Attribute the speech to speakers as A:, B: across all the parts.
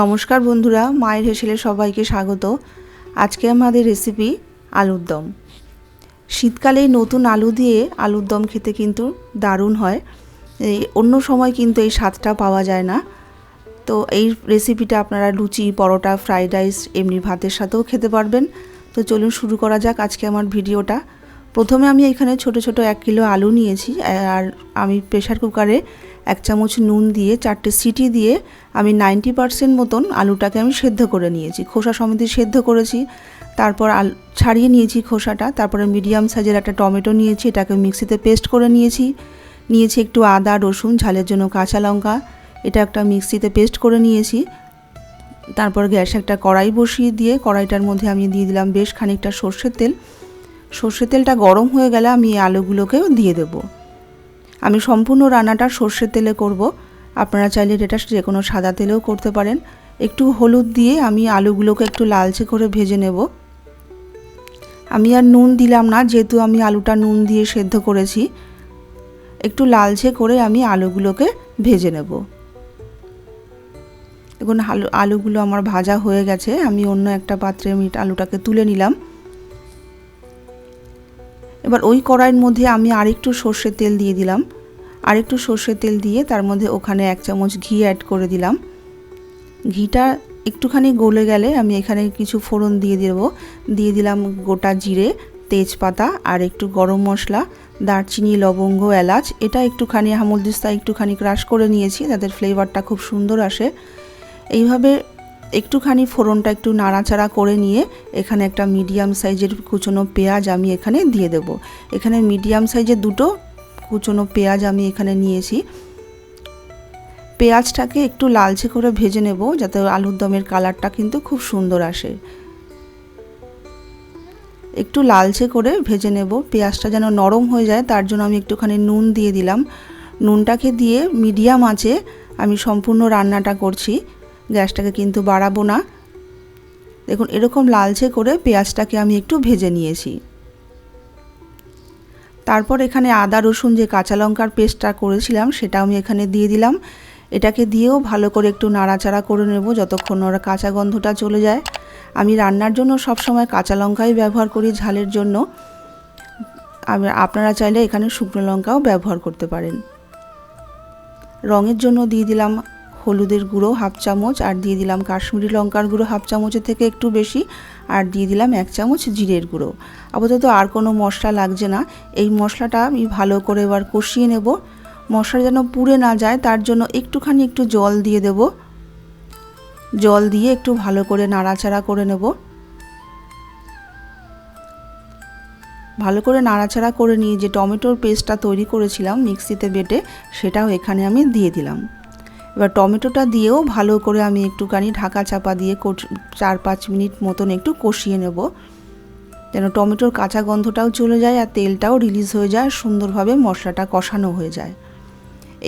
A: নমস্কার বন্ধুরা, মায়ের হেসেলে সবাইকে স্বাগত। আজকে আমাদের রেসিপি আলুর দম। শীতকালে নতুন আলু দিয়ে আলুর দম খেতে কিন্তু দারুণ হয়। অন্য সময় কিন্তু এই স্বাদটা পাওয়া যায় না। তো এই রেসিপিটা আপনারা লুচি, পরোটা, ফ্রাইড রাইস, এমনি ভাতের সাথেও খেতে পারবেন। তো চলুন শুরু করা যাক আজকে আমার ভিডিওটা। প্রথমে আমি এখানে ছোট ছোট 1 কিলো আলু নিয়েছি, আর আমি প্রেশার কুকারে 1 চামচ নুন দিয়ে 4টে সিটি দিয়ে আমি 90% মতন আলুটাকে আমি সেদ্ধ করে নিয়েছি। খোসা সমেত সেদ্ধ করেছি। তারপর ছাড়িয়ে নিয়েছি খোসাটা। তারপরে মিডিয়াম সাইজের একটা টমেটো নিয়েছি, এটাকে মিক্সিতে পেস্ট করে নিয়েছি। একটু আদা, রসুন, ঝালের জন্য কাঁচা লঙ্কা, এটা একটা মিক্সিতে পেস্ট করে নিয়েছি। তারপর গ্যাসে একটা কড়াই বসিয়ে দিয়ে কড়াইটার মধ্যে আমি দিয়ে দিলাম বেশ খানিকটা সর্ষের তেল। সর্ষের তেলটা গরম হয়ে গেলে আমি এই আলুগুলোকেও দিয়ে দেব। আমি সম্পূর্ণ রান্নাটা সর্ষের তেলে করব। আপনারা চাইলে এটা যে কোনো সাদা তেলেও করতে পারেন। একটু হলুদ দিয়ে আমি আলুগুলোকে একটু লালচে করে ভেজে নেব। আমি আর নুন দিলাম না, যেহেতু আমি আলুটা নুন দিয়ে সেদ্ধ করেছি। একটু লালচে করে আমি আলুগুলোকে ভেজে নেব। এখন আলুগুলো আমার ভাজা হয়ে গেছে। আমি অন্য একটা পাত্রে আলুটাকে তুলে নিলাম। এবার ওই কড়াইয়ের মধ্যে আমি আরেকটু সর্ষের তেল দিয়ে দিলাম। আরেকটু সর্ষের তেল দিয়ে তার মধ্যে ওখানে 1 চামচ ঘি অ্যাড করে দিলাম। ঘিটা একটুখানি গলে গেলে আমি এখানে কিছু ফোড়ন দিয়ে দেব। দিয়ে দিলাম গোটা জিরে, তেজপাতা আর একটু গরম মশলা, দারচিনি, লবঙ্গ, এলাচ। এটা একটুখানি হামলদিস্তা একটুখানি ক্রাশ করে নিয়েছি, তাদের ফ্লেভারটা খুব সুন্দর আসে। এইভাবে একটুখানি ফোড়নটা একটু নাড়াচাড়া করে নিয়ে এখানে একটা মিডিয়াম সাইজের কুচনো পেঁয়াজ আমি এখানে দিয়ে দেব। এখানে মিডিয়াম সাইজের 2টো কুচনো পেঁয়াজ আমি এখানে নিয়েছি। পেঁয়াজটাকে একটু লালচে করে ভেজে নেব, যাতে আলুর দমের কালারটা কিন্তু খুব সুন্দর আসে। একটু লালচে করে ভেজে নেব, পেঁয়াজটা যেন নরম হয়ে যায়, তার জন্য আমি একটুখানি নুন দিয়ে দিলাম। নুনটাকে দিয়ে মিডিয়াম আঁচে আমি সম্পূর্ণ রান্নাটা করছি, গ্যাসটাকে কিন্তু বাড়াবো না। দেখুন এরকম লালচে করে পেঁয়াজটাকে আমি একটু ভেজে নিয়েছি। তারপর এখানে আদা, রসুন যে কাঁচা লঙ্কার পেস্টটা করেছিলাম সেটা আমি এখানে দিয়ে দিলাম। এটাকে দিয়েও ভালো করে একটু নাড়াচাড়া করে নেব যতক্ষণ ওর কাঁচা গন্ধটা চলে যায়। আমি রান্নার জন্য সব সময় কাঁচা লঙ্কাই ব্যবহার করি ঝালের জন্য। আপনারা চাইলে এখানে শুকনো লঙ্কাও ব্যবহার করতে পারেন। রঙের জন্য দিয়ে দিলাম হলুদের গুঁড়ো 1/2 চামচ, আর দিয়ে দিলাম কাশ্মীরি লঙ্কার গুঁড়ো 1/2 চামচের থেকে একটু বেশি, আর দিয়ে দিলাম 1 চামচ জিরের গুঁড়ো। আপাতত আর কোনো মশলা লাগছে না। এই মশলাটা আমি ভালো করে এবার কষিয়ে নেব। মশলা যেন পুড়ে না যায় তার জন্য একটু জল দিয়ে দেব। জল দিয়ে একটু ভালো করে নাড়াচাড়া করে নেব। ভালো করে নাড়াচাড়া করে নিয়ে যে টমেটোর পেস্টটা তৈরি করেছিলাম মিক্সিতে বেটে, সেটাও এখানে আমি দিয়ে দিলাম। এবার টমেটোটা দিয়েও ভালো করে আমি একটুখানি ঢাকা চাপা দিয়ে 4-5 মিনিট মতন একটু কষিয়ে নেব, যেন টমেটোর কাঁচা গন্ধটাও চলে যায় আর তেলটাও রিলিজ হয়ে যায়, সুন্দরভাবে মশলাটা কষানো হয়ে যায়।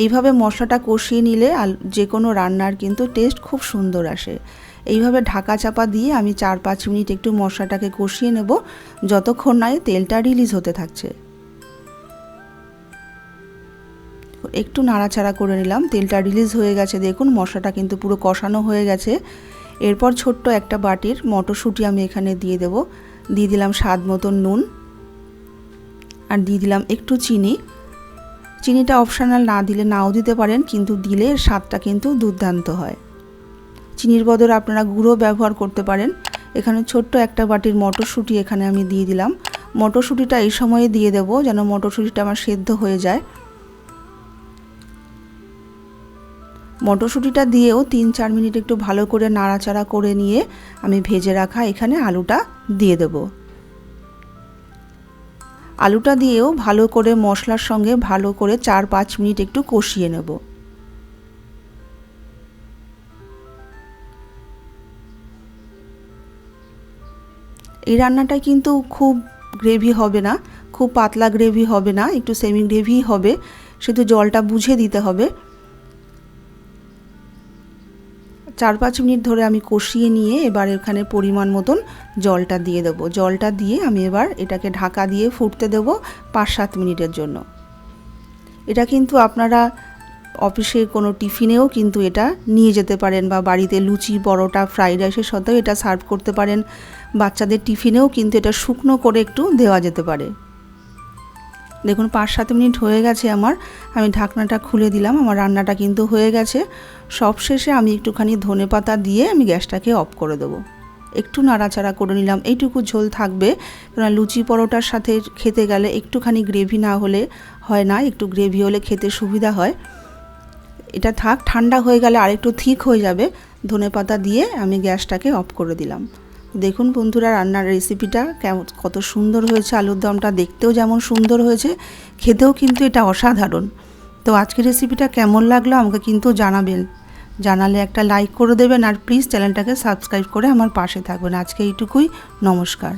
A: এইভাবে মশলাটা কষিয়ে নিলে যে কোনো রান্নার কিন্তু টেস্ট খুব সুন্দর আসে। এইভাবে ঢাকা চাপা দিয়ে আমি 4-5 মিনিট একটু মশলাটাকে কষিয়ে নেব, যতক্ষণ না তেলটা রিলিজ হতে থাকছে। একটু নাড়াচাড়া করে নিলাম, তেলটা রিলিজ হয়ে গেছে। দেখুন মশলাটা কিন্তু পুরো কষানো হয়ে গেছে। এরপর ছোট্ট একটা বাটির মটরশুঁটি আমি এখানে দিয়ে দেব। দিয়ে দিলাম স্বাদ মতন নুন, আর দিয়ে দিলাম একটু চিনি। চিনিটা অপশনাল, না দিলে নাও দিতে পারেন, কিন্তু দিলে স্বাদটা কিন্তু দুর্দান্ত হয়। চিনির বদলে আপনারা গুঁড়ো ব্যবহার করতে পারেন। এখানে ছোট্ট একটা বাটির মটরশুঁটি এখানে আমি দিয়ে দিলাম। মটরশুঁটিটা এই সময়ে দিয়ে দেব যেন মটরশুঁটিটা আমার সেদ্ধ হয়ে যায়। মটরশুঁটিটা দিয়েও 3-4 মিনিট একটু ভালো করে নাড়াচাড়া করে নিয়ে আমি ভেজে রাখা এখানে আলুটা দিয়ে দেব। আলুটা দিয়েও ভালো করে মশলার সঙ্গে ভালো করে 4-5 মিনিট একটু কষিয়ে নেব। এই রান্নাটাই কিন্তু খুব গ্রেভি হবে না, খুব পাতলা গ্রেভি হবে না, একটু সেমি গ্রেভি হবে, শুধু জলটা বুঝে দিতে হবে। 4-5 মিনিট ধরে আমি কষিয়ে নিয়ে এবার এখানে পরিমাণ মতন জলটা দিয়ে দেব। জলটা দিয়ে আমি এবার এটাকে ঢাকা দিয়ে ফুটতে দেব 5-7 মিনিটের জন্য। এটা কিন্তু আপনারা অফিসে কোনো টিফিনেও কিন্তু এটা নিয়ে যেতে পারেন, বা বাড়িতে লুচি, পরোটা, ফ্রাইড রাইসের সাথেও এটা সার্ভ করতে পারেন। বাচ্চাদের টিফিনেও কিন্তু এটা শুকনো করে একটু দেওয়া যেতে পারে। দেখুন 5-7 মিনিট হয়ে গেছে আমার, আমি ঢাকনাটা খুলে দিলাম। আমার রান্নাটা কিন্তু হয়ে গেছে। সবশেষে আমি একটুখানি ধনেপাতা দিয়ে আমি গ্যাসটাকে অফ করে দেবো। একটু নাড়াচাড়া করে নিলাম, এইটুকু ঝোল থাকবে, কারণ লুচি পরোটার সাথে খেতে গেলে একটুখানি গ্রেভি না হলে হয় না, একটু গ্রেভি হলে খেতে সুবিধা হয়। এটা থাক, ঠান্ডা হয়ে গেলে আরেকটু থিক হয়ে যাবে। ধনেপাতা দিয়ে আমি গ্যাসটাকে অফ করে দিলাম। দেখুন বন্ধুরা, রান্নার রেসিপিটা কত সুন্দর হয়েছে। আলুর দমটা দেখতেও যেমন সুন্দর হয়েছে, খেতেও কিন্তু এটা অসাধারণ। তো আজকের রেসিপিটা কেমন লাগলো আমাকে কিন্তু জানাবেন। জানালে একটা লাইক করে দেবেন, আর প্লিজ চ্যানেলটাকে সাবস্ক্রাইব করে আমার পাশে থাকবেন। আজকে এইটুকুই, নমস্কার।